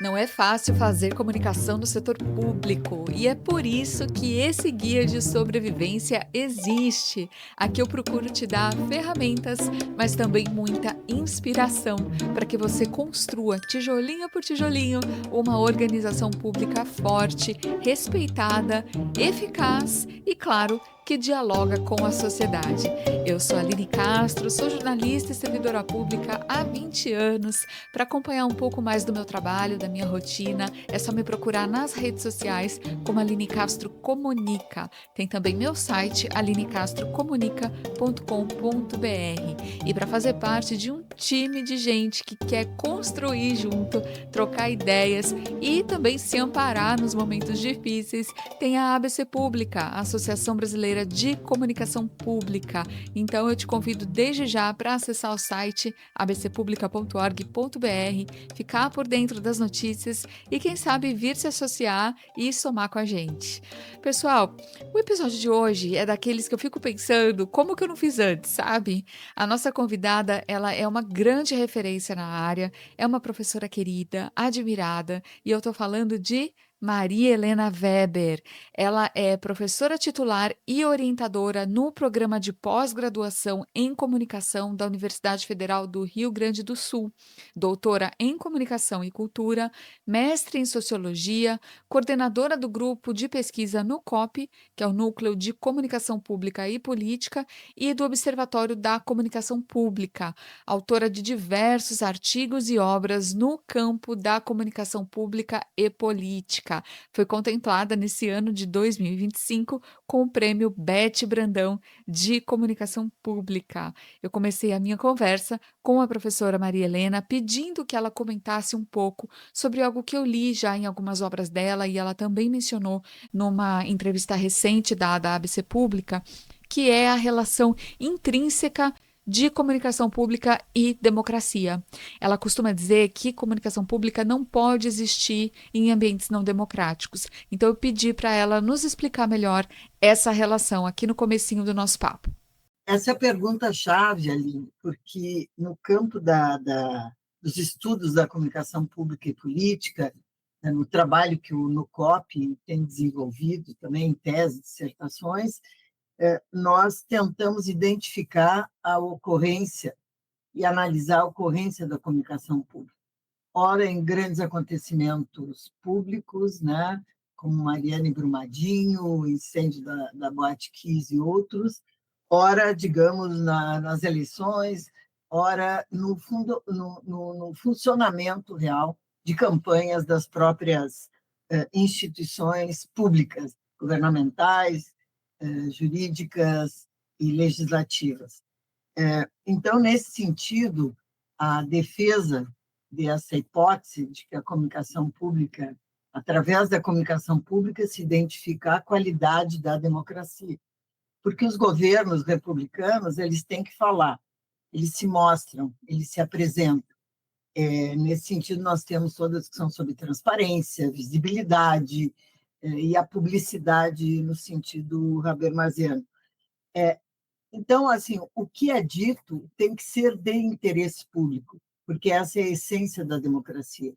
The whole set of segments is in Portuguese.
Não é fácil fazer comunicação no setor público e é por isso que esse guia de sobrevivência existe. Aqui eu procuro te dar ferramentas, mas também muita inspiração para que você construa, tijolinho por tijolinho, uma organização pública forte, respeitada, eficaz e, claro, que dialoga com a sociedade. Eu sou a Aline Castro, sou jornalista e servidora pública há 20 anos. Para acompanhar um pouco mais do meu trabalho, da minha rotina, é só me procurar nas redes sociais como Aline Castro Comunica. Tem também meu site alinecastrocomunica.com.br. E para fazer parte de um time de gente que quer construir junto, trocar ideias e também se amparar nos momentos difíceis, tem a ABC Pública, a Associação Brasileira de Comunicação Pública. Então eu te convido desde já para acessar o site abcpublica.org.br, ficar por dentro das notícias e, quem sabe, vir se associar e somar com a gente. Pessoal, o episódio de hoje é daqueles que eu fico pensando como que eu não fiz antes, sabe? A nossa convidada, ela é uma grande referência na área, é uma professora querida, admirada, e eu tô falando de Maria Helena Weber. Ela é professora titular e orientadora no programa de pós-graduação em comunicação da Universidade Federal do Rio Grande do Sul, doutora em comunicação e cultura, mestre em sociologia, coordenadora do grupo de pesquisa NUCOP, que é o Núcleo de Comunicação Pública e Política, e do Observatório da Comunicação Pública, autora de diversos artigos e obras no campo da comunicação pública e política. Foi contemplada nesse ano de 2025 com o prêmio Bete Brandão de Comunicação Pública. Eu comecei a minha conversa com a professora Maria Helena pedindo que ela comentasse um pouco sobre algo que eu li já em algumas obras dela e ela também mencionou numa entrevista recente dada à ABC Pública, que é a relação intrínseca de comunicação pública e democracia. Ela costuma dizer que comunicação pública não pode existir em ambientes não democráticos. Então eu pedi para ela nos explicar melhor essa relação aqui no comecinho do nosso papo. Essa é a pergunta-chave, Aline, porque no campo dos estudos da comunicação pública e política, no trabalho que o NUCOP tem desenvolvido, também em teses, dissertações, nós tentamos identificar a ocorrência e analisar a ocorrência da comunicação pública. Ora, em grandes acontecimentos públicos, né, como Mariana Brumadinho, o incêndio da Boate Kiss e outros, ora, digamos, nas eleições, ora, no funcionamento real de campanhas das próprias instituições públicas, governamentais, jurídicas e legislativas. Então, nesse sentido, a defesa dessa hipótese de que a comunicação pública, através da comunicação pública, se identifica a qualidade da democracia. Porque os governos republicanos, eles têm que falar, eles se mostram, eles se apresentam. Nesse sentido, nós temos toda a discussão sobre transparência, visibilidade e a publicidade no sentido habermasiano. Então, assim, o que é dito tem que ser de interesse público, porque essa é a essência da democracia.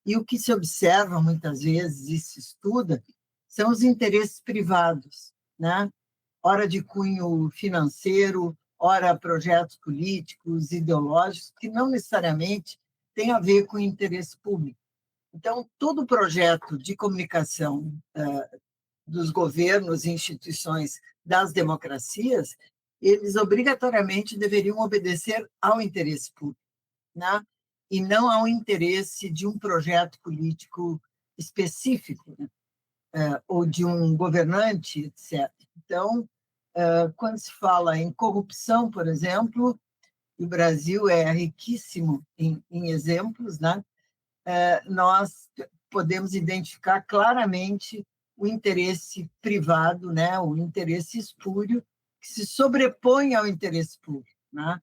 E o que se observa muitas vezes e se estuda são os interesses privados, né? Ora de cunho financeiro, ora projetos políticos, ideológicos, que não necessariamente têm a ver com o interesse público. Então, todo projeto de comunicação dos governos e instituições das democracias, eles obrigatoriamente deveriam obedecer ao interesse público, né? E não ao interesse de um projeto político específico, né? Ou de um governante, etc. Então, quando se fala em corrupção, por exemplo, o Brasil é riquíssimo em exemplos, né? Nós podemos identificar claramente o interesse privado, né? O interesse espúrio, que se sobrepõe ao interesse público, né?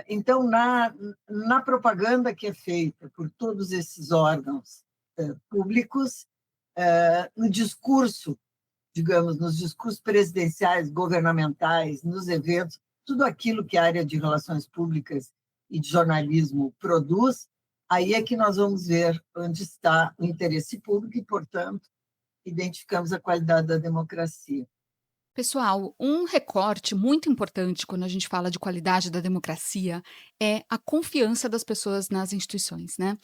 Então, na propaganda que é feita por todos esses órgãos públicos, no discurso, digamos, nos discursos presidenciais, governamentais, nos eventos, tudo aquilo que a área de relações públicas e de jornalismo produz, aí é que nós vamos ver onde está o interesse público e, portanto, identificamos a qualidade da democracia. Pessoal, um recorte muito importante quando a gente fala de qualidade da democracia é a confiança das pessoas nas instituições, né?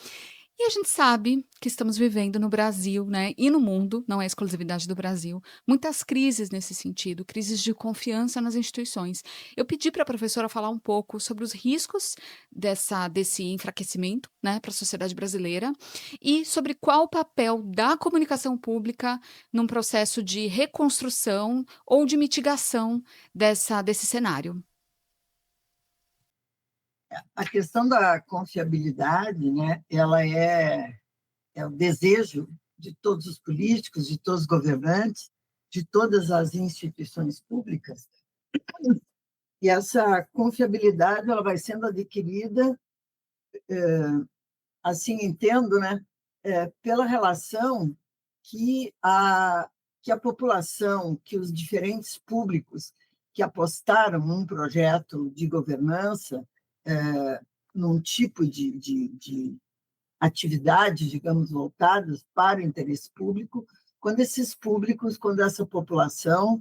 E a gente sabe que estamos vivendo no Brasil, né, e no mundo, não é exclusividade do Brasil, muitas crises nesse sentido, crises de confiança nas instituições. Eu pedi para a professora falar um pouco sobre os riscos desse enfraquecimento, né, para a sociedade brasileira e sobre qual o papel da comunicação pública num processo de reconstrução ou de mitigação desse cenário. A questão da confiabilidade, né, ela é o desejo de todos os políticos, de todos os governantes, de todas as instituições públicas, e essa confiabilidade ela vai sendo adquirida, assim entendo, né, pela relação que a população, que os diferentes públicos que apostaram num projeto de governança, num tipo de atividades, digamos, voltadas para o interesse público, quando esses públicos, quando essa população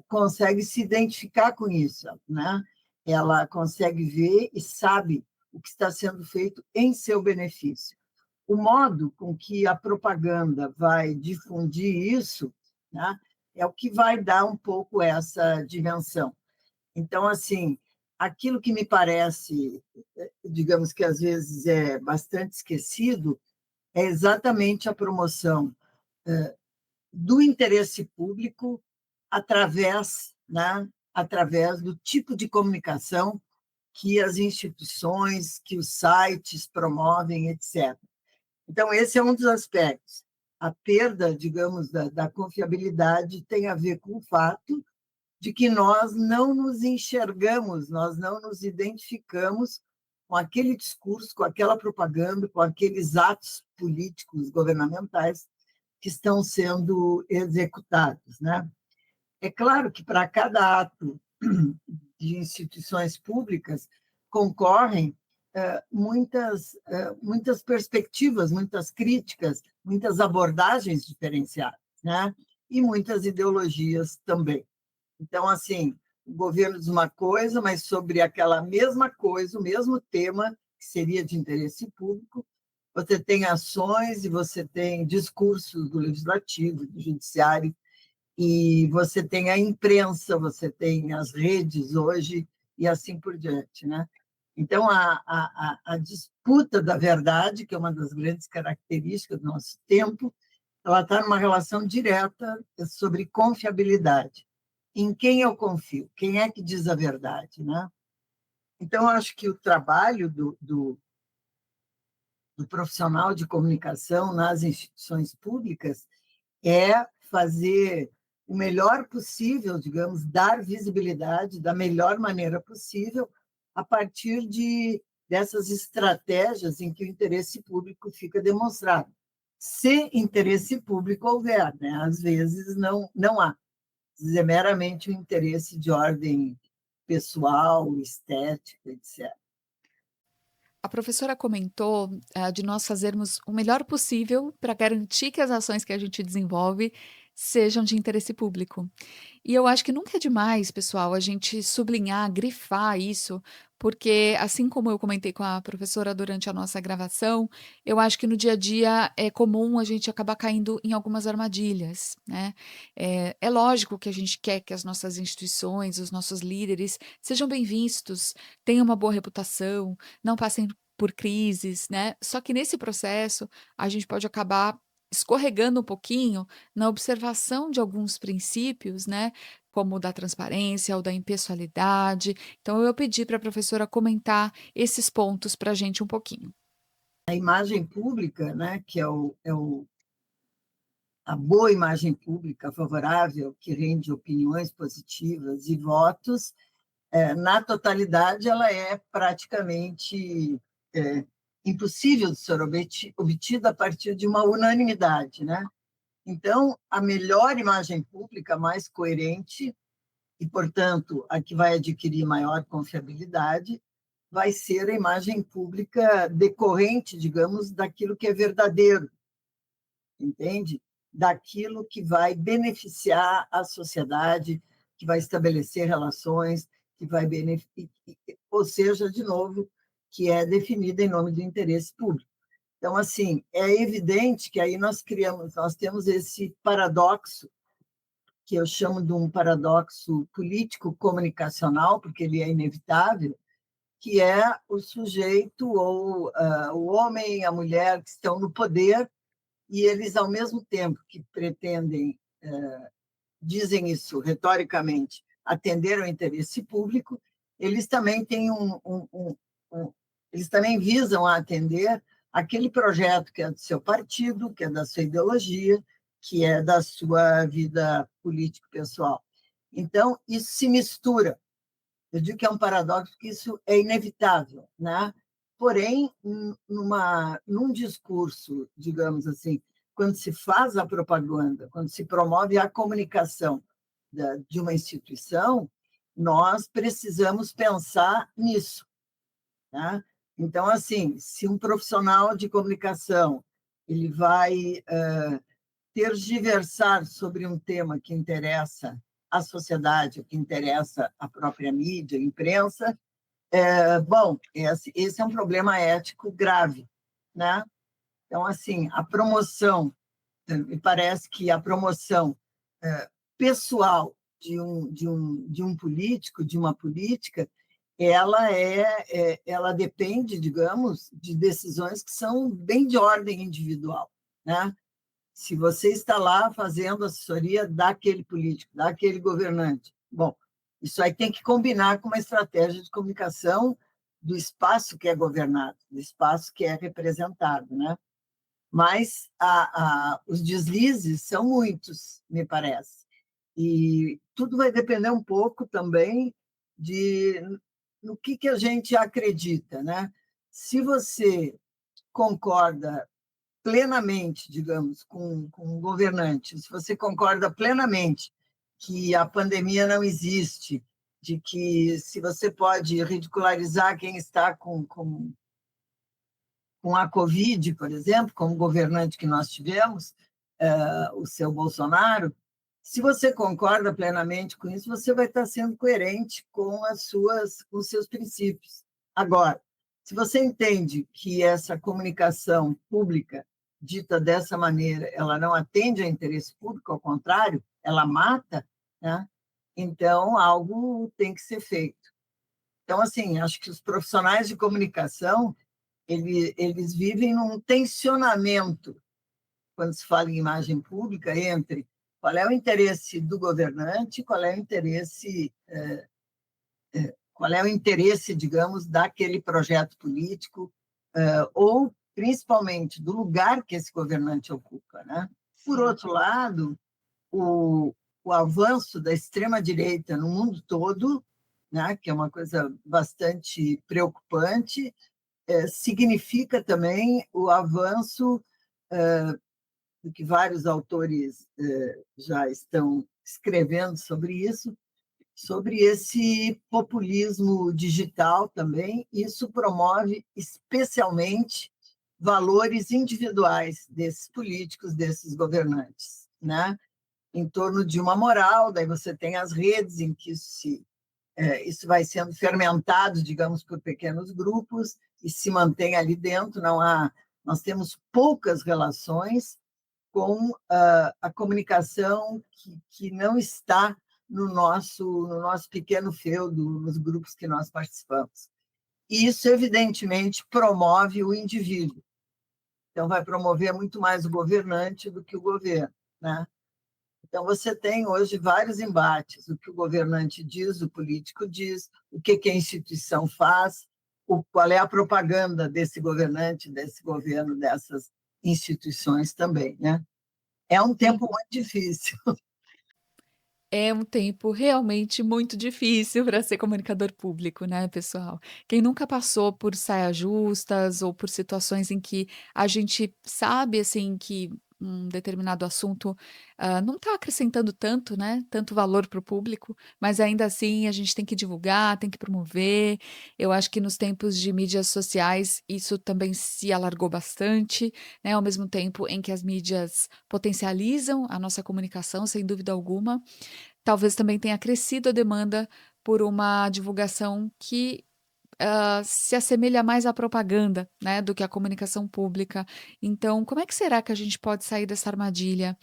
consegue se identificar com isso, né? Ela consegue ver e sabe o que está sendo feito em seu benefício. O modo com que a propaganda vai difundir isso, né, é o que vai dar um pouco essa dimensão. Então, assim, aquilo que me parece, digamos que às vezes é bastante esquecido, é exatamente a promoção do interesse público através, né, através do tipo de comunicação que as instituições, que os sites promovem, etc. Então, esse é um dos aspectos. A perda, digamos, da confiabilidade tem a ver com o fato de que nós não nos enxergamos, nós não nos identificamos com aquele discurso, com aquela propaganda, com aqueles atos políticos governamentais que estão sendo executados, né? É claro que para cada ato de instituições públicas concorrem muitas perspectivas, muitas críticas, muitas abordagens diferenciadas, né? E muitas ideologias também. Então, assim, o governo diz uma coisa, mas sobre aquela mesma coisa, o mesmo tema, que seria de interesse público, você tem ações e você tem discursos do legislativo, do judiciário, e você tem a imprensa, você tem as redes hoje, e assim por diante, né? Então, a disputa da verdade, que é uma das grandes características do nosso tempo, ela está numa relação direta sobre confiabilidade. Em quem eu confio? Quem é que diz a verdade, né? Então, eu acho que o trabalho do profissional de comunicação nas instituições públicas é fazer o melhor possível, digamos, dar visibilidade da melhor maneira possível a partir dessas estratégias em que o interesse público fica demonstrado. Se interesse público houver, né? Às vezes não há. É meramente um interesse de ordem pessoal, estética, etc. A professora comentou, de nós fazermos o melhor possível para garantir que as ações que a gente desenvolve sejam de interesse público. E eu acho que nunca é demais, pessoal, a gente sublinhar, grifar isso, porque assim como eu comentei com a professora durante a nossa gravação, eu acho que no dia a dia é comum a gente acabar caindo em algumas armadilhas, né? É lógico que a gente quer que as nossas instituições, os nossos líderes sejam bem vistos, tenham uma boa reputação, não passem por crises, né? Só que nesse processo a gente pode acabar escorregando um pouquinho na observação de alguns princípios, né, como o da transparência ou da impessoalidade. Então, eu pedi para a professora comentar esses pontos para a gente um pouquinho. A imagem pública, né, que a boa imagem pública favorável, que rende opiniões positivas e votos, na totalidade, ela é praticamente é, impossível de ser obtida a partir de uma unanimidade, né? Então, a melhor imagem pública, mais coerente, e, portanto, a que vai adquirir maior confiabilidade, vai ser a imagem pública decorrente, digamos, daquilo que é verdadeiro, entende? Daquilo que vai beneficiar a sociedade, que vai estabelecer relações, que vai beneficiar, ou seja, de novo, que é definida em nome do interesse público. Então, assim, é evidente que aí nós temos esse paradoxo, que eu chamo de um paradoxo político-comunicacional, porque ele é inevitável, que é o sujeito ou o homem e a mulher que estão no poder e eles, ao mesmo tempo que pretendem, dizem isso retoricamente, atender ao interesse público, eles também têm eles também visam a atender aquele projeto que é do seu partido, que é da sua ideologia, que é da sua vida político-pessoal. Então, isso se mistura. Eu digo que é um paradoxo, porque isso é inevitável, né? Porém, num discurso, digamos assim, quando se faz a propaganda, quando se promove a comunicação de uma instituição, nós precisamos pensar nisso, né? Então, assim, se um profissional de comunicação ele vai tergiversar sobre um tema que interessa à sociedade, que interessa à própria mídia, à imprensa, bom, esse é um problema ético grave, né? Então, assim, a promoção, me parece que a promoção pessoal de um político, de uma política, ela depende, digamos, de decisões que são bem de ordem individual, né? Se você está lá fazendo assessoria daquele político, daquele governante, bom, isso aí tem que combinar com uma estratégia de comunicação do espaço que é governado, do espaço que é representado, né? Mas os deslizes são muitos, me parece. E tudo vai depender um pouco também de no que a gente acredita, né? Se você concorda plenamente, digamos, com o governante, se você concorda plenamente que a pandemia não existe, de que se você pode ridicularizar quem está com a Covid, por exemplo, como governante que nós tivemos, o seu Bolsonaro, se você concorda plenamente com isso, você vai estar sendo coerente com os seus princípios. Agora, se você entende que essa comunicação pública dita dessa maneira, ela não atende ao interesse público, ao contrário, ela mata, né? Então algo tem que ser feito. Então, assim, acho que os profissionais de comunicação eles vivem num tensionamento quando se fala em imagem pública entre qual é o interesse do governante, qual é o interesse, digamos, daquele projeto político, ou principalmente do lugar que esse governante ocupa, né? Por outro lado, o, o avanço da extrema-direita no mundo todo, né, que é uma coisa bastante preocupante, significa também o avanço do que vários autores já estão escrevendo sobre esse populismo digital também. Isso promove especialmente valores individuais desses políticos, desses governantes, né? Em torno de uma moral, daí você tem as redes em que isso vai sendo fermentado, digamos, por pequenos grupos e se mantém ali dentro. Nós temos poucas relações com a comunicação que não está no nosso pequeno feudo, nos grupos que nós participamos. E isso, evidentemente, promove o indivíduo. Então, vai promover muito mais o governante do que o governo, né? Então, você tem hoje vários embates: o que o governante diz, o político diz, o que a instituição faz, qual é a propaganda desse governante, desse governo, dessas instituições também, né? É um Sim. tempo muito difícil. É um tempo realmente muito difícil para ser comunicador público, né, pessoal. Quem nunca passou por saias justas ou por situações em que a gente sabe, assim, que um determinado assunto, não está acrescentando tanto, né, tanto valor para o público, mas ainda assim a gente tem que divulgar, tem que promover. Eu acho que nos tempos de mídias sociais isso também se alargou bastante, né, ao mesmo tempo em que as mídias potencializam a nossa comunicação, sem dúvida alguma, talvez também tenha crescido a demanda por uma divulgação que se assemelha mais à propaganda, né, do que à comunicação pública. Então, como é que será que a gente pode sair dessa armadilha?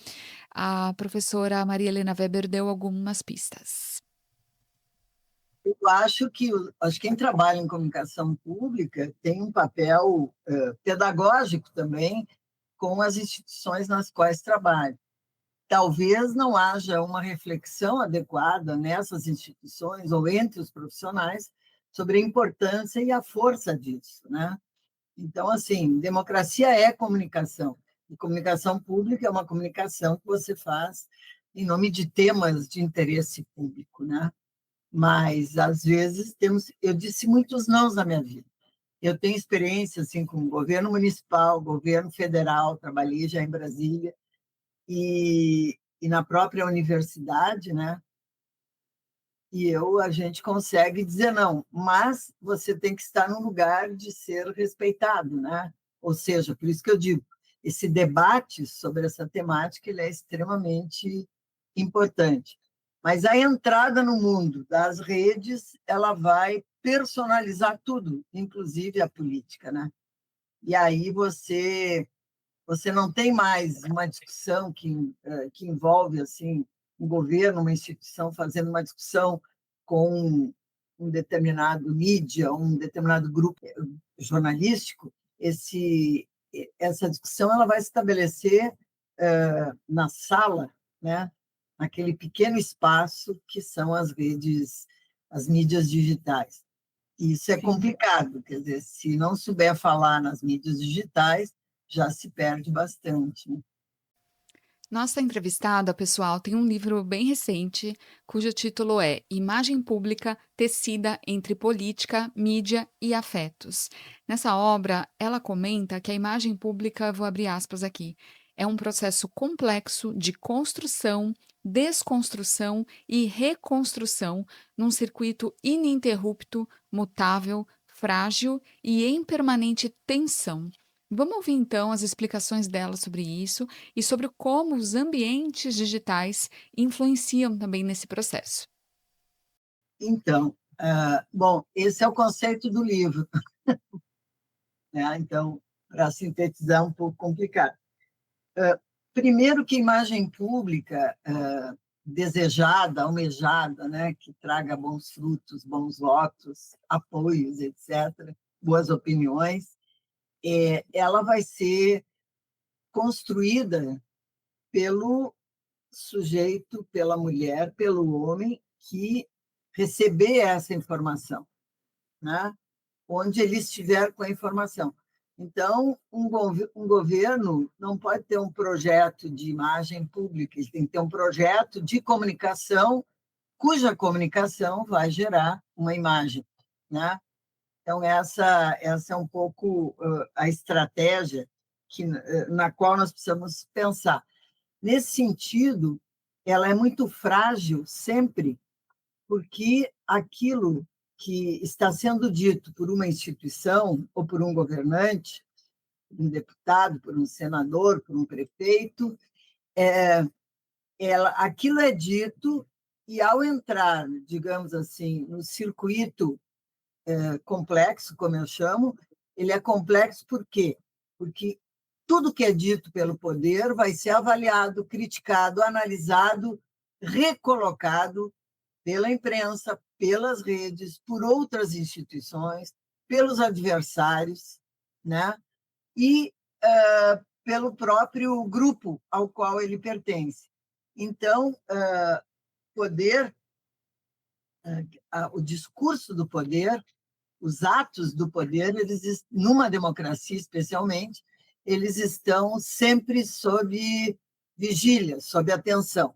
A professora Maria Helena Weber deu algumas pistas. Eu acho que quem trabalha em comunicação pública tem um papel pedagógico também com as instituições nas quais trabalha. Talvez não haja uma reflexão adequada nessas instituições ou entre os profissionais sobre a importância e a força disso, né? Então, assim, democracia é comunicação. E comunicação pública é uma comunicação que você faz em nome de temas de interesse público, né? Mas, às vezes, eu disse muitos nãos na minha vida. Eu tenho experiência assim, com governo municipal, governo federal, trabalhei já em Brasília, e na própria universidade, né? A gente consegue dizer não, mas você tem que estar num lugar de ser respeitado, né? Ou seja, por isso que eu digo, esse debate sobre essa temática ele é extremamente importante. Mas a entrada no mundo das redes, ela vai personalizar tudo, inclusive a política, né? E aí você não tem mais uma discussão que envolve assim um governo, uma instituição fazendo uma discussão com um determinado mídia, um determinado grupo jornalístico. Essa discussão ela vai se estabelecer na sala, né? Naquele pequeno espaço que são as redes, as mídias digitais. E isso é Sim. complicado, quer dizer, se não souber falar nas mídias digitais, já se perde bastante, né? Nossa entrevistada, pessoal, tem um livro bem recente, cujo título é Imagem Pública Tecida entre Política, Mídia e Afetos. Nessa obra, ela comenta que a imagem pública, vou abrir aspas aqui, é um processo complexo de construção, desconstrução e reconstrução num circuito ininterrupto, mutável, frágil e em permanente tensão. Vamos ouvir então as explicações dela sobre isso e sobre como os ambientes digitais influenciam também nesse processo. Então, bom, esse é o conceito do livro, né? Então, para sintetizar, um pouco complicado. Primeiro que imagem pública desejada, almejada, né, que traga bons frutos, bons votos, apoios, etc., boas opiniões, ela vai ser construída pelo sujeito, pela mulher, pelo homem que receber essa informação, né? Onde ele estiver com a informação. Então, um governo não pode ter um projeto de imagem pública, ele tem que ter um projeto de comunicação, cuja comunicação vai gerar uma imagem, né? Então, essa é um pouco a estratégia na qual nós precisamos pensar. Nesse sentido, ela é muito frágil sempre, porque aquilo que está sendo dito por uma instituição ou por um governante, um deputado, por um senador, por um prefeito, aquilo é dito e, ao entrar, digamos assim, no circuito complexo, como eu chamo, ele é complexo por quê? Porque tudo que é dito pelo poder vai ser avaliado, criticado, analisado, recolocado pela imprensa, pelas redes, por outras instituições, pelos adversários, né? E pelo próprio grupo ao qual ele pertence. Então, poder, o discurso do poder, os atos do poder, numa democracia especialmente, eles estão sempre sob vigília, sob atenção,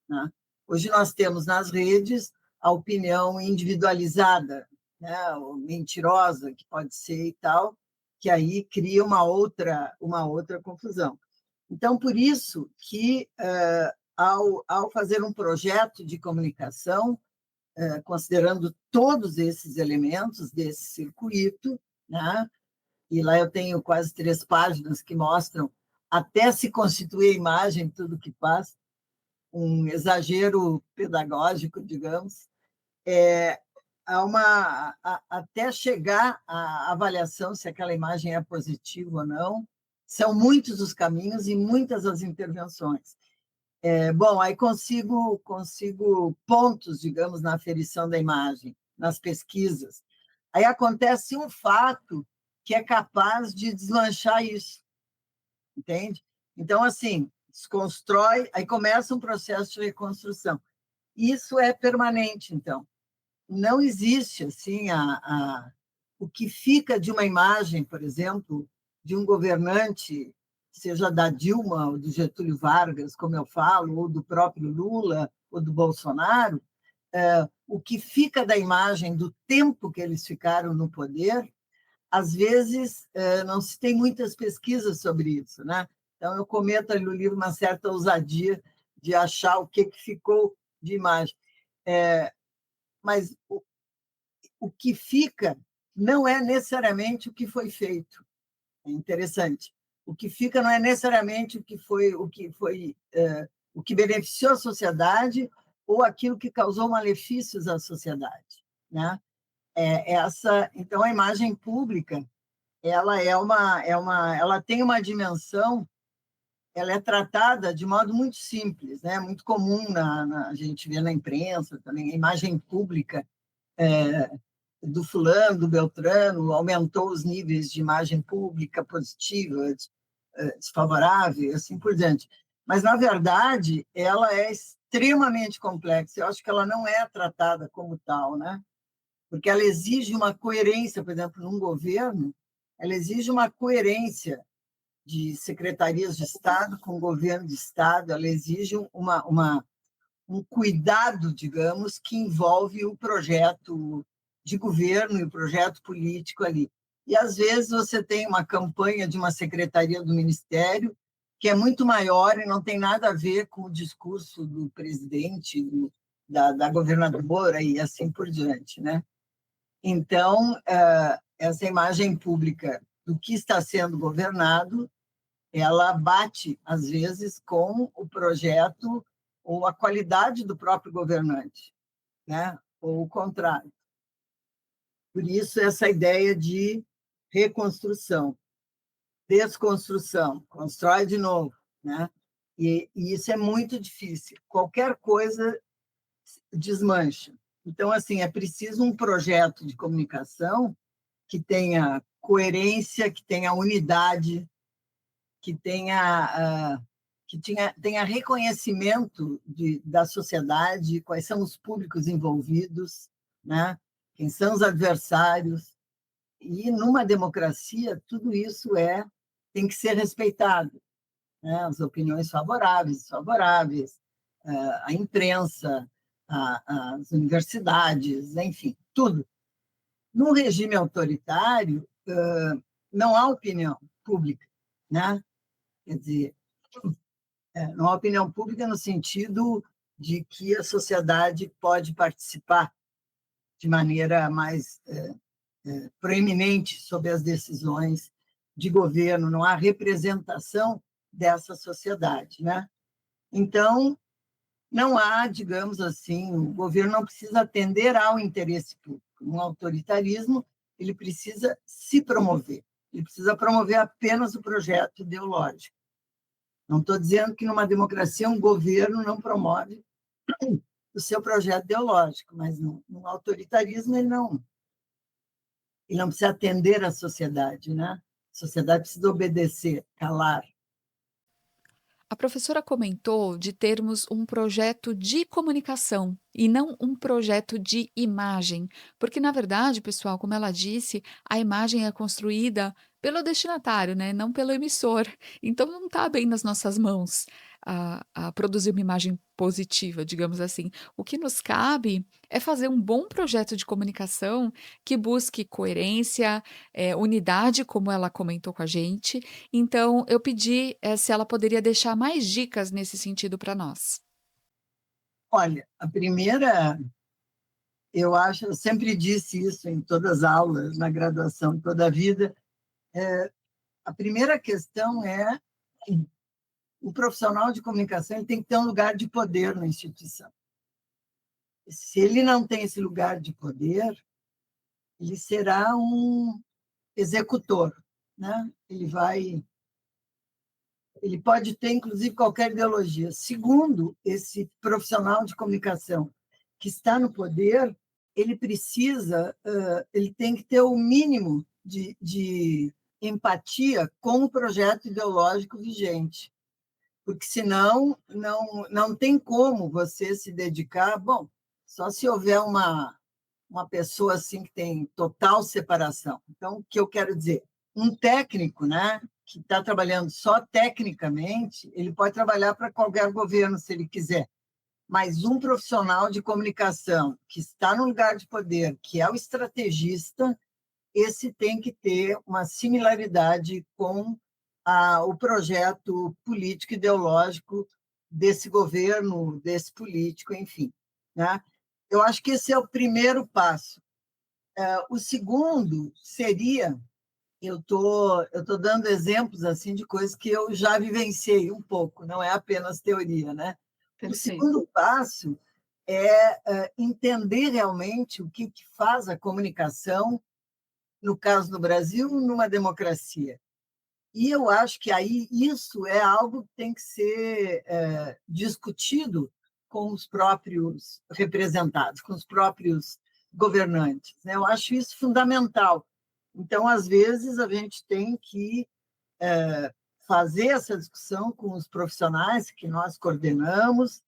né? Hoje nós temos nas redes a opinião individualizada, né, ou mentirosa, que pode ser e tal, que aí cria uma outra confusão. Então, por isso que, ao fazer um projeto de comunicação, considerando todos esses elementos desse circuito, né? E lá eu tenho quase 3 páginas que mostram até se constituir a imagem, tudo que faz, um exagero pedagógico, digamos, até chegar à avaliação se aquela imagem é positiva ou não. São muitos os caminhos e muitas as intervenções. Bom, aí consigo pontos, digamos, na aferição da imagem, nas pesquisas. Aí acontece um fato que é capaz de deslanchar isso, entende? Então, assim, se constrói, aí começa um processo de reconstrução. Isso é permanente, então. Não existe, assim, o que fica de uma imagem, por exemplo, de um governante, seja da Dilma ou do Getúlio Vargas, como eu falo, ou do próprio Lula ou do Bolsonaro, o que fica da imagem do tempo que eles ficaram no poder, às vezes não se tem muitas pesquisas sobre isso, né? Então eu cometo ali no livro uma certa ousadia de achar o que ficou de imagem. Mas o que fica não é necessariamente o que foi feito. É interessante. O que fica não é necessariamente o que beneficiou a sociedade ou aquilo que causou malefícios à sociedade, né? Então a imagem pública, ela tem uma dimensão, ela é tratada de modo muito simples, né? Muito comum a gente vê na imprensa também, a imagem pública do fulano, do Beltrano, aumentou os níveis de imagem pública positiva, desfavorável, assim por diante. Mas, na verdade, ela é extremamente complexa. Eu acho que ela não é tratada como tal, né? Porque ela exige uma coerência, por exemplo, num governo, ela exige uma coerência de secretarias de Estado com o governo de Estado, ela exige um cuidado, digamos, que envolve o projeto de governo e o projeto político ali. E, às vezes, você tem uma campanha de uma secretaria do Ministério que é muito maior e não tem nada a ver com o discurso do presidente, da governadora e assim por diante, né? Então, essa imagem pública do que está sendo governado, ela bate, às vezes, com o projeto ou a qualidade do próprio governante, né? Ou o contrário. Por isso, essa ideia de reconstrução, desconstrução, constrói de novo, né? E isso é muito difícil. Qualquer coisa desmancha. Então, assim, é preciso um projeto de comunicação que tenha coerência, que tenha unidade, que tenha reconhecimento da sociedade, quais são os públicos envolvidos, né? Quem são os adversários. E, numa democracia, tudo isso tem que ser respeitado, né? As opiniões favoráveis, desfavoráveis, a imprensa, as universidades, enfim, tudo. No regime autoritário, não há opinião pública, né? Quer dizer, não há opinião pública no sentido de que a sociedade pode participar de maneira mais proeminente sobre as decisões de governo, não há representação dessa sociedade, né? Então, não há, digamos assim, o governo não precisa atender ao interesse público. No autoritarismo, ele precisa se promover, ele precisa promover apenas o projeto ideológico. Não estou dizendo que numa democracia um governo não promove o seu projeto ideológico, mas no autoritarismo ele não precisa atender à sociedade, né? A sociedade precisa obedecer, calar. A professora comentou de termos um projeto de comunicação e não um projeto de imagem, porque na verdade, pessoal, como ela disse, a imagem é construída pelo destinatário, né, não pelo emissor. Então não está bem nas nossas mãos. a produzir uma imagem positiva, digamos assim. O que nos cabe é fazer um bom projeto de comunicação que busque coerência, unidade, como ela comentou com a gente. Então eu pedi, se ela poderia deixar mais dicas nesse sentido para nós. Olha, a primeira, eu acho, eu sempre disse isso em todas as aulas, na graduação, toda a vida, a primeira questão é o profissional de comunicação ele tem que ter um lugar de poder na instituição. Se ele não tem esse lugar de poder, ele será um executor, né? Ele pode ter, inclusive, qualquer ideologia. Segundo, esse profissional de comunicação que está no poder, ele tem que ter o mínimo de empatia com o projeto ideológico vigente, porque senão não tem como você se dedicar. Bom, só se houver uma pessoa assim que tem total separação. Então, o que eu quero dizer? Um técnico, né, que está trabalhando só tecnicamente, ele pode trabalhar para qualquer governo, se ele quiser. Mas um profissional de comunicação que está no lugar de poder, que é o estrategista, esse tem que ter uma similaridade com o projeto político ideológico desse governo, desse político, enfim, né? Eu acho que esse é o primeiro passo. O segundo seria, eu tô dando exemplos assim de coisas que eu já vivenciei um pouco, não é apenas teoria, né? O Perfeito. segundo passo é entender realmente o que faz a comunicação, no caso do Brasil, numa democracia. E eu acho que aí isso é algo que tem que ser discutido com os próprios representados, com os próprios governantes, né? Eu acho isso fundamental. Então, às vezes, a gente tem que fazer essa discussão com os profissionais que nós coordenamos,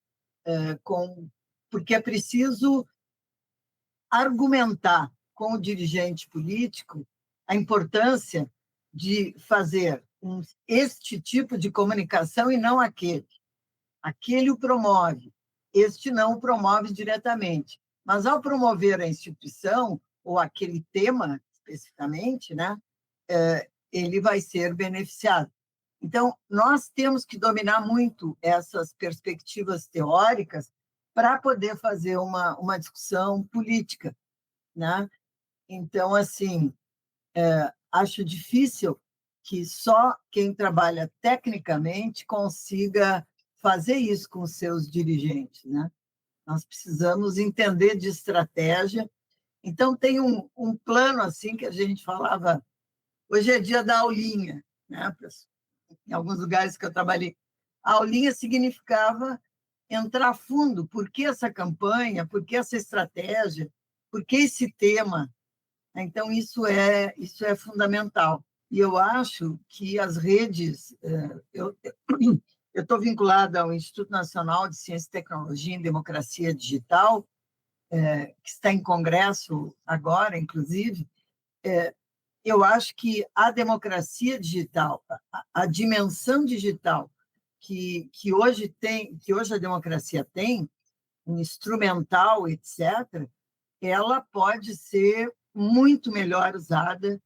porque é preciso argumentar com o dirigente político a importância de fazer este tipo de comunicação e não aquele. Aquele o promove, este não o promove diretamente. Mas, ao promover a instituição, ou aquele tema especificamente, né, ele vai ser beneficiado. Então, nós temos que dominar muito essas perspectivas teóricas para poder fazer uma discussão política, né? Então, assim, acho difícil que só quem trabalha tecnicamente consiga fazer isso com os seus dirigentes, né? Nós precisamos entender de estratégia. Então, tem um plano assim que a gente falava, hoje é dia da aulinha, né? Em alguns lugares que eu trabalhei. A aulinha significava entrar a fundo, por que essa campanha, por que essa estratégia, por que esse tema. Então, isso é fundamental. E eu acho que as redes... Eu estou vinculada ao Instituto Nacional de Ciência e Tecnologia em Democracia Digital, que está em congresso agora, inclusive. Eu acho que a democracia digital, a dimensão digital que hoje a democracia tem, um instrumental, etc., ela pode ser muito melhor usada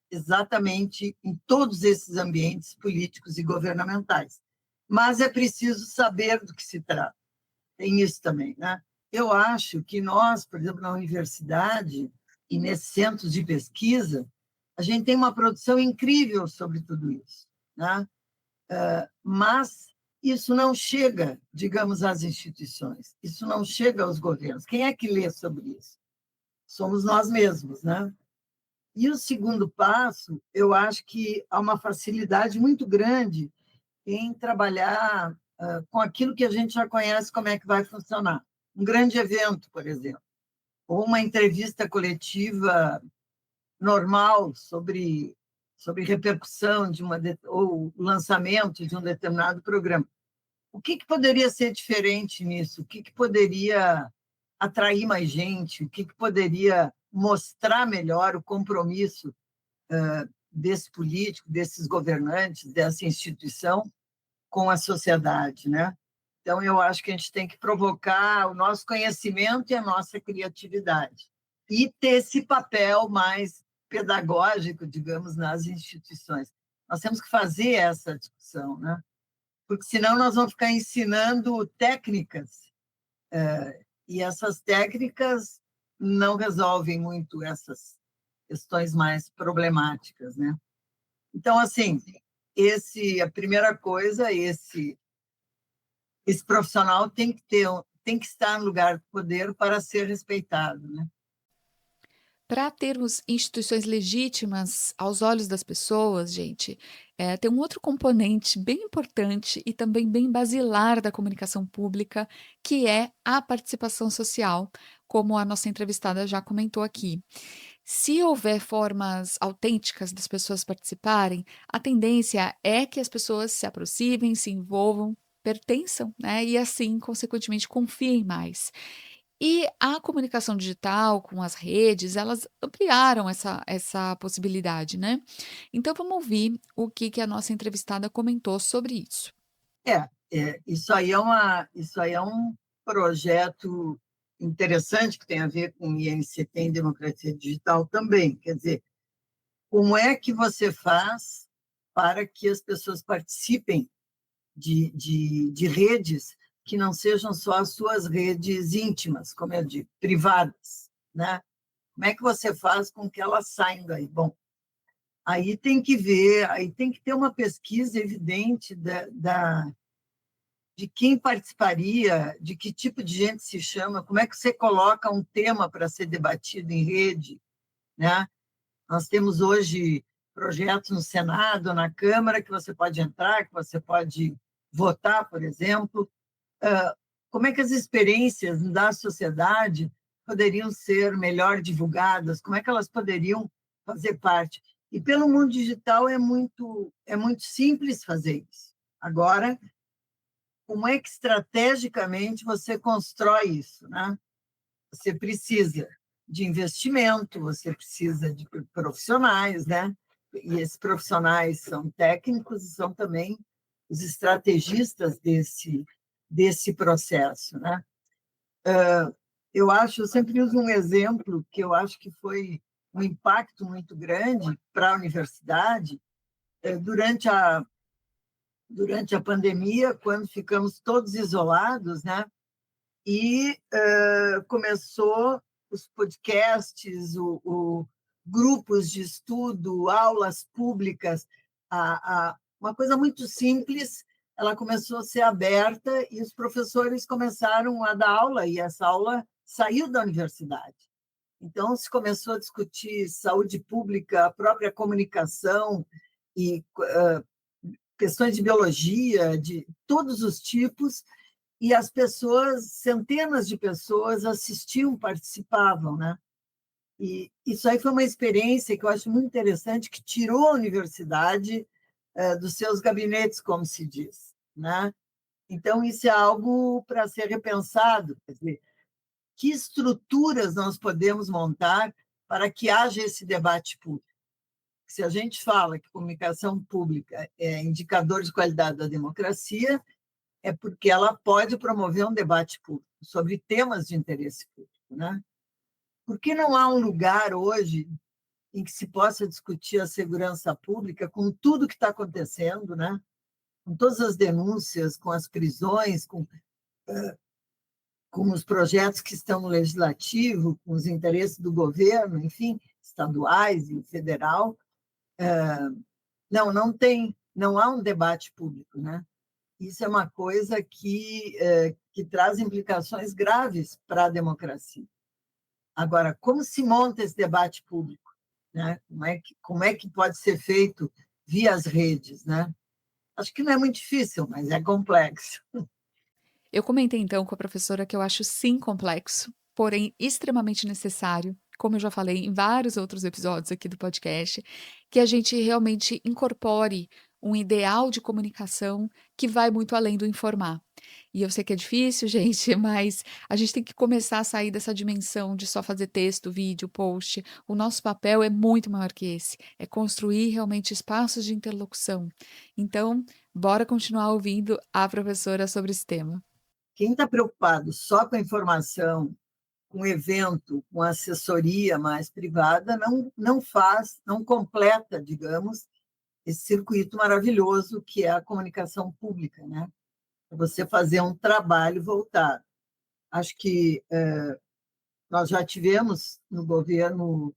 exatamente em todos esses ambientes políticos e governamentais. Mas é preciso saber do que se trata. Tem isso também, né? Eu acho que nós, por exemplo, na universidade e nesses centros de pesquisa, a gente tem uma produção incrível sobre tudo isso, né? Mas isso não chega, digamos, às instituições, isso não chega aos governos. Quem é que lê sobre isso? Somos nós mesmos, né? E o segundo passo, eu acho que há uma facilidade muito grande em trabalhar com aquilo que a gente já conhece como é que vai funcionar. Um grande evento, por exemplo, ou uma entrevista coletiva normal sobre repercussão ou lançamento de um determinado programa. O que poderia ser diferente nisso? O que poderia atrair mais gente? O que poderia mostrar melhor o compromisso desse político, desses governantes, dessa instituição com a sociedade, né? Então, eu acho que a gente tem que provocar o nosso conhecimento e a nossa criatividade. E ter esse papel mais pedagógico, digamos, nas instituições. Nós temos que fazer essa discussão, né? Porque senão nós vamos ficar ensinando técnicas, e essas técnicas não resolvem muito essas questões mais problemáticas, né? Então, assim, a primeira coisa, esse profissional tem que estar no lugar do poder para ser respeitado, né? Para termos instituições legítimas aos olhos das pessoas, gente, tem um outro componente bem importante e também bem basilar da comunicação pública, que é a participação social, como a nossa entrevistada já comentou aqui. Se houver formas autênticas das pessoas participarem, a tendência é que as pessoas se aproximem, se envolvam, pertençam, né, e assim, consequentemente, confiem mais. E a comunicação digital com as redes, elas ampliaram essa possibilidade, né. Então vamos ouvir o que a nossa entrevistada comentou sobre isso. Isso aí é um projeto interessante que tem a ver com INCT em democracia digital também. Quer dizer, como é que você faz para que as pessoas participem de redes que não sejam só as suas redes íntimas, como eu digo, privadas, né? Como é que você faz com que elas saiam daí? Bom, aí tem que ter uma pesquisa evidente de quem participaria, de que tipo de gente se chama, como é que você coloca um tema para ser debatido em rede, né? Nós temos hoje projetos no Senado, na Câmara, que você pode entrar, que você pode votar, por exemplo. Como é que as experiências da sociedade poderiam ser melhor divulgadas? Como é que elas poderiam fazer parte? E pelo mundo digital é muito simples fazer isso. Agora, como é que estrategicamente você constrói isso, né? Você precisa de investimento, você precisa de profissionais, né? E esses profissionais são técnicos e são também os estrategistas desse processo, né? Eu sempre uso um exemplo que eu acho que foi um impacto muito grande para a universidade durante a pandemia, quando ficamos todos isolados, né? E começou os podcasts, grupos de estudo, aulas públicas, uma coisa muito simples, ela começou a ser aberta e os professores começaram a dar aula, e essa aula saiu da universidade. Então, se começou a discutir saúde pública, a própria comunicação e questões de biologia, de todos os tipos, e as pessoas, centenas de pessoas assistiam, participavam, né? E isso aí foi uma experiência que eu acho muito interessante, que tirou a universidade dos seus gabinetes, como se diz, né? Então, isso é algo para ser repensado, quer dizer, que estruturas nós podemos montar para que haja esse debate público? Se a gente fala que comunicação pública é indicador de qualidade da democracia, é porque ela pode promover um debate público sobre temas de interesse público, né? Por que não há um lugar hoje em que se possa discutir a segurança pública com tudo que está acontecendo, né? Com todas as denúncias, com as prisões, com os projetos que estão no legislativo, com os interesses do governo, enfim, estaduais e federal? Não tem, não há um debate público, né? Isso é uma coisa que traz implicações graves para a democracia. Agora, como se monta esse debate público, né? Como é que pode ser feito via as redes, né? Acho que não é muito difícil, mas é complexo. Eu comentei então com a professora que eu acho sim complexo, porém extremamente necessário, como eu já falei em vários outros episódios aqui do podcast, que a gente realmente incorpore um ideal de comunicação que vai muito além do informar. E eu sei que é difícil, gente, mas a gente tem que começar a sair dessa dimensão de só fazer texto, vídeo, post. O nosso papel é muito maior que esse, é construir realmente espaços de interlocução. Então, bora continuar ouvindo a professora sobre esse tema. Quem está preocupado só com a informação, com evento, com assessoria mais privada, não faz, não completa, digamos, esse circuito maravilhoso que é a comunicação pública, né? É você fazer um trabalho voltado. Acho que nós já tivemos no governo,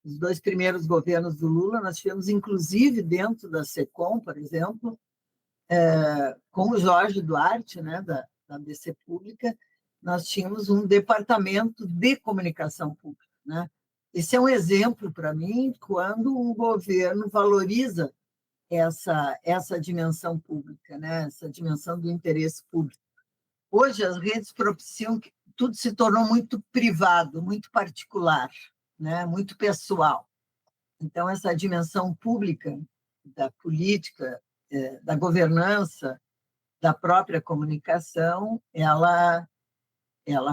os 2 primeiros governos do Lula, nós tivemos, inclusive, dentro da SECOM, por exemplo, com o Jorge Duarte, né, da BC Pública, nós tínhamos um departamento de comunicação pública, né? Esse é um exemplo para mim quando um governo valoriza essa dimensão pública, né? Essa dimensão do interesse público. Hoje as redes propiciam que tudo se tornou muito privado, muito particular, né? Muito pessoal. Então essa dimensão pública da política, da governança, da própria comunicação, ela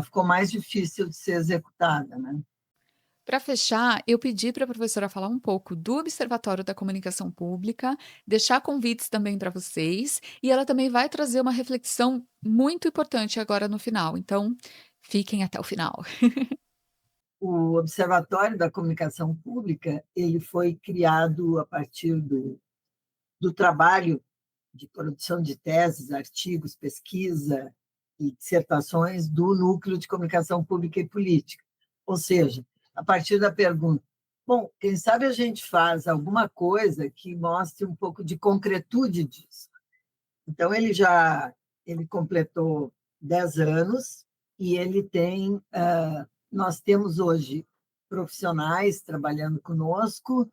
ficou mais difícil de ser executada, né? Para fechar, eu pedi para a professora falar um pouco do Observatório da Comunicação Pública, deixar convites também para vocês, e ela também vai trazer uma reflexão muito importante agora no final. Então, fiquem até o final. O Observatório da Comunicação Pública ele foi criado a partir do trabalho de produção de teses, artigos, pesquisa e dissertações do Núcleo de Comunicação Pública e Política. Ou seja, a partir da pergunta, bom, quem sabe a gente faz alguma coisa que mostre um pouco de concretude disso. Então, ele completou 10 anos e ele tem, nós temos hoje profissionais trabalhando conosco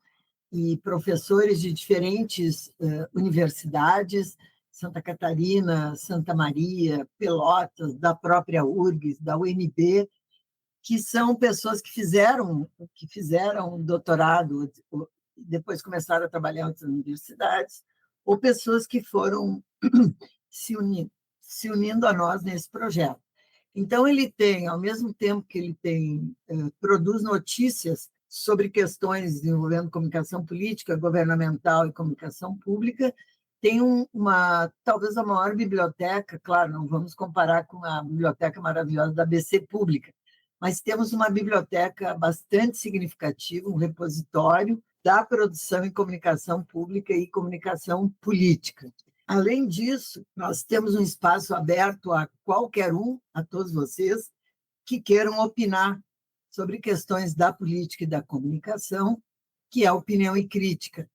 e professores de diferentes universidades, Santa Catarina, Santa Maria, Pelotas, da própria URGS, da UNB, que são pessoas que fizeram doutorado, depois começaram a trabalhar em outras universidades, ou pessoas que foram se unindo, se unindo a nós nesse projeto. Então, ele tem, ao mesmo tempo que ele tem, produz notícias sobre questões envolvendo comunicação política, governamental e comunicação pública, tem talvez a maior biblioteca, claro, não vamos comparar com a biblioteca maravilhosa da BC Pública, mas temos uma biblioteca bastante significativa, um repositório da produção em comunicação pública e comunicação política. Além disso, nós temos um espaço aberto a qualquer um, a todos vocês, que queiram opinar sobre questões da política e da comunicação, que é a opinião e crítica.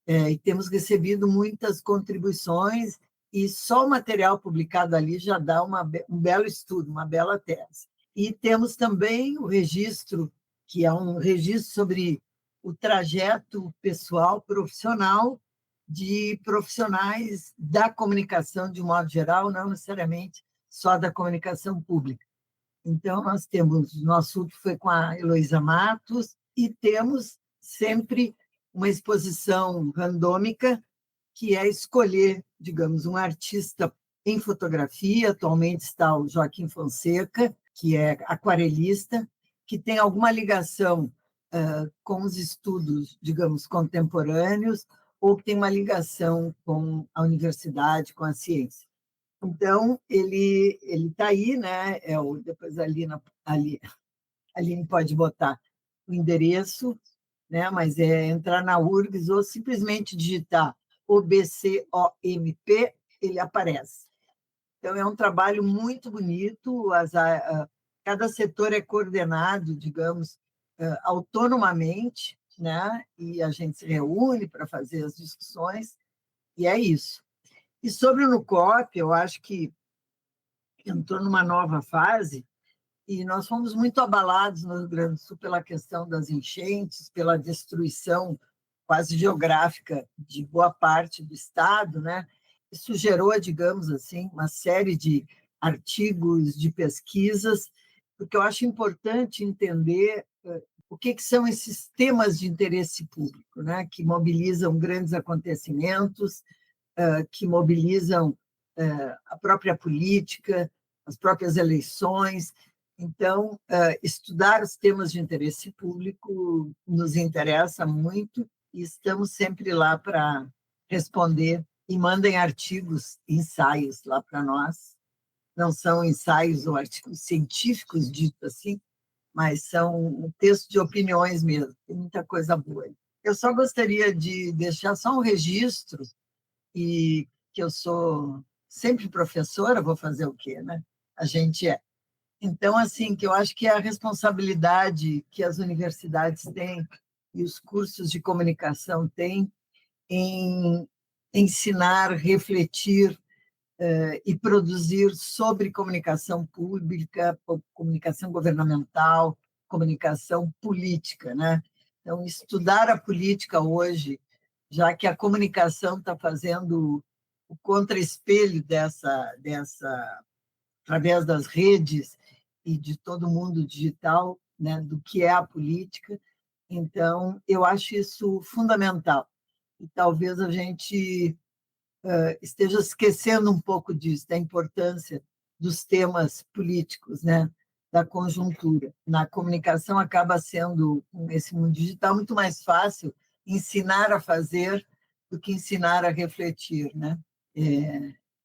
E temos recebido muitas contribuições, e só o material publicado ali já dá um belo estudo, uma bela tese. E temos também o registro, que é um registro sobre o trajeto pessoal, profissional, de profissionais da comunicação, de um modo geral, não necessariamente só da comunicação pública. Então, nós temos, nosso último foi com a Heloísa Matos, e temos sempre uma exposição randômica, que é escolher, digamos, um artista em fotografia. Atualmente está o Joaquim Fonseca, que é aquarelista, que tem alguma ligação com os estudos, digamos, contemporâneos, ou que tem uma ligação com a universidade, com a ciência. Então, ele está aí, né? Depois a Aline pode botar o endereço, né? Mas é entrar na URGS ou simplesmente digitar OBCOMP, ele aparece. Então, é um trabalho muito bonito, cada setor é coordenado, digamos, autonomamente, né? E a gente se reúne para fazer as discussões, e é isso. E sobre o NUCOP, eu acho que entrou numa nova fase, e nós fomos muito abalados no Rio Grande do Sul pela questão das enchentes, pela destruição quase geográfica de boa parte do estado, né? Isso gerou, digamos assim, uma série de artigos, de pesquisas, porque eu acho importante entender o que são esses temas de interesse público, né, que mobilizam grandes acontecimentos, que mobilizam a própria política, as próprias eleições. Então, estudar os temas de interesse público nos interessa muito e estamos sempre lá para responder e mandem artigos, ensaios lá para nós. Não são ensaios ou artigos científicos, dito assim, mas são um texto de opiniões mesmo. Tem muita coisa boa. Eu só gostaria de deixar só um registro, e que eu sou sempre professora, vou fazer o quê, né? A gente é. Então, assim, que eu acho que a responsabilidade que as universidades têm e os cursos de comunicação têm em ensinar, refletir e produzir sobre comunicação pública, comunicação governamental, comunicação política, né? Então, estudar a política hoje, já que a comunicação está fazendo o contra-espelho através das redes e de todo mundo digital, né, do que é a política. Então, eu acho isso fundamental. E talvez a gente esteja esquecendo um pouco disso, da importância dos temas políticos, né, da conjuntura. Na comunicação acaba sendo, nesse mundo digital, muito mais fácil ensinar a fazer do que ensinar a refletir, né?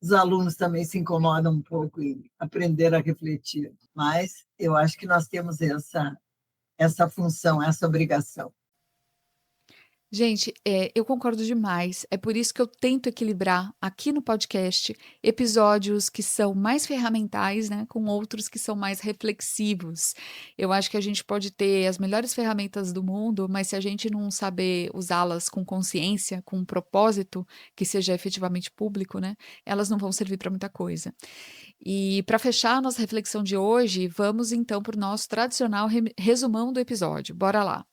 Os alunos também se incomodam um pouco em aprender a refletir, mas eu acho que nós temos essa função, essa obrigação. Gente, eu concordo demais. É por isso que eu tento equilibrar aqui no podcast episódios que são mais ferramentais, né, com outros que são mais reflexivos. Eu acho que a gente pode ter as melhores ferramentas do mundo, mas se a gente não saber usá-las com consciência, com um propósito que seja efetivamente público, né, elas não vão servir para muita coisa. E para fechar a nossa reflexão de hoje, vamos então para o nosso tradicional resumão do episódio. Bora lá.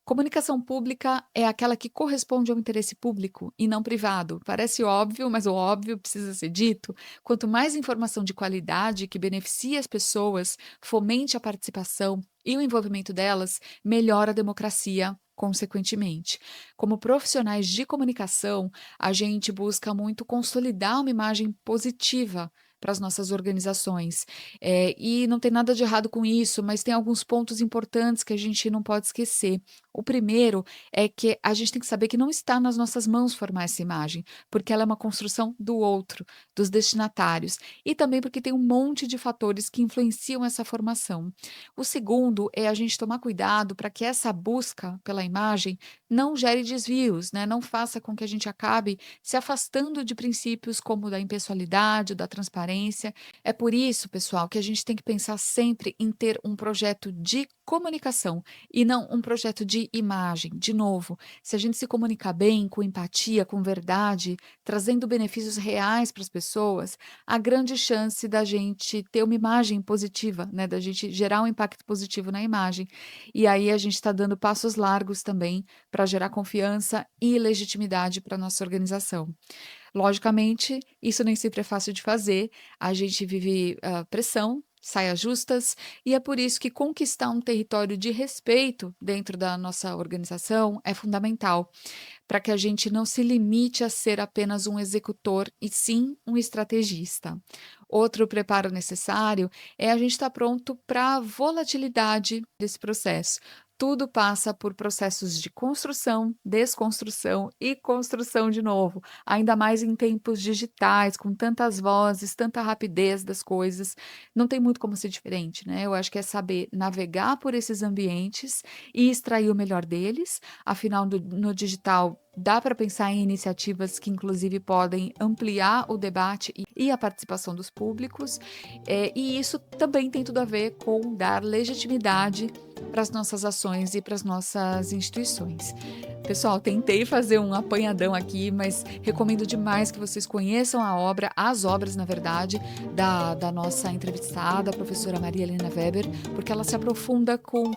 Comunicação pública é aquela que corresponde ao interesse público e não privado. Parece óbvio, mas o óbvio precisa ser dito. Quanto mais informação de qualidade que beneficie as pessoas, fomente a participação e o envolvimento delas, melhora a democracia. Consequentemente, como profissionais de comunicação, a gente busca muito consolidar uma imagem positiva para as nossas organizações. E não tem nada de errado com isso, mas tem alguns pontos importantes que a gente não pode esquecer. O primeiro é que a gente tem que saber que não está nas nossas mãos formar essa imagem, porque ela é uma construção do outro, dos destinatários, e também porque tem um monte de fatores que influenciam essa formação. O segundo é a gente tomar cuidado para que essa busca pela imagem não gere desvios, né? Não faça com que a gente acabe se afastando de princípios como o da impessoalidade, o da transparência. É por isso, pessoal, que a gente tem que pensar sempre em ter um projeto de comunicação e não um projeto de imagem. De novo, se a gente se comunicar bem, com empatia, com verdade, trazendo benefícios reais para as pessoas, há grande chance da gente ter uma imagem positiva, né? Da gente gerar um impacto positivo na imagem. E aí a gente está dando passos largos também para gerar confiança e legitimidade para a nossa organização. Logicamente, isso nem sempre é fácil de fazer, a gente vive pressão, saias justas, e é por isso que conquistar um território de respeito dentro da nossa organização é fundamental, para que a gente não se limite a ser apenas um executor e sim um estrategista. Outro preparo necessário é a gente estar pronto para a volatilidade desse processo. Tudo passa por processos de construção, desconstrução e construção de novo, ainda mais em tempos digitais, com tantas vozes, tanta rapidez das coisas, não tem muito como ser diferente, né? Eu acho que é saber navegar por esses ambientes e extrair o melhor deles, afinal, no digital dá para pensar em iniciativas que, inclusive, podem ampliar o debate e a participação dos públicos, e isso também tem tudo a ver com dar legitimidade para as nossas ações e para as nossas instituições. Pessoal, tentei fazer um apanhadão aqui, mas recomendo demais que vocês conheçam a obra, as obras, na verdade, da nossa entrevistada, a professora Maria Helena Weber, porque ela se aprofunda com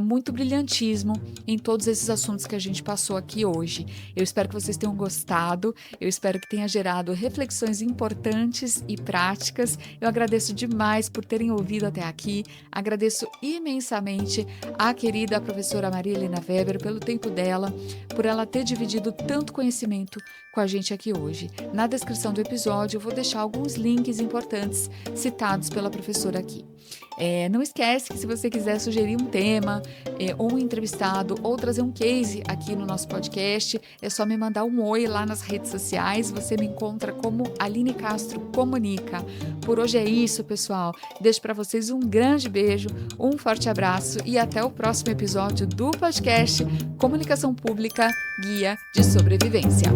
muito brilhantismo em todos esses assuntos que a gente passou aqui hoje. Eu espero que vocês tenham gostado, eu espero que tenha gerado reflexões importantes e práticas. Eu agradeço demais por terem ouvido até aqui, agradeço imensamente à querida professora Maria Helena Weber pelo tempo dela, por ela ter dividido tanto conhecimento com a gente aqui hoje. Na descrição do episódio eu vou deixar alguns links importantes citados pela professora aqui. Não esquece que se você quiser sugerir um tema, ou um entrevistado, ou trazer um case aqui no nosso podcast, é só me mandar um oi lá nas redes sociais. Você me encontra como Aline Castro Comunica. Por hoje é isso, pessoal. Deixo para vocês um grande beijo, um forte abraço e até o próximo episódio do podcast Comunicação Pública Guia de Sobrevivência.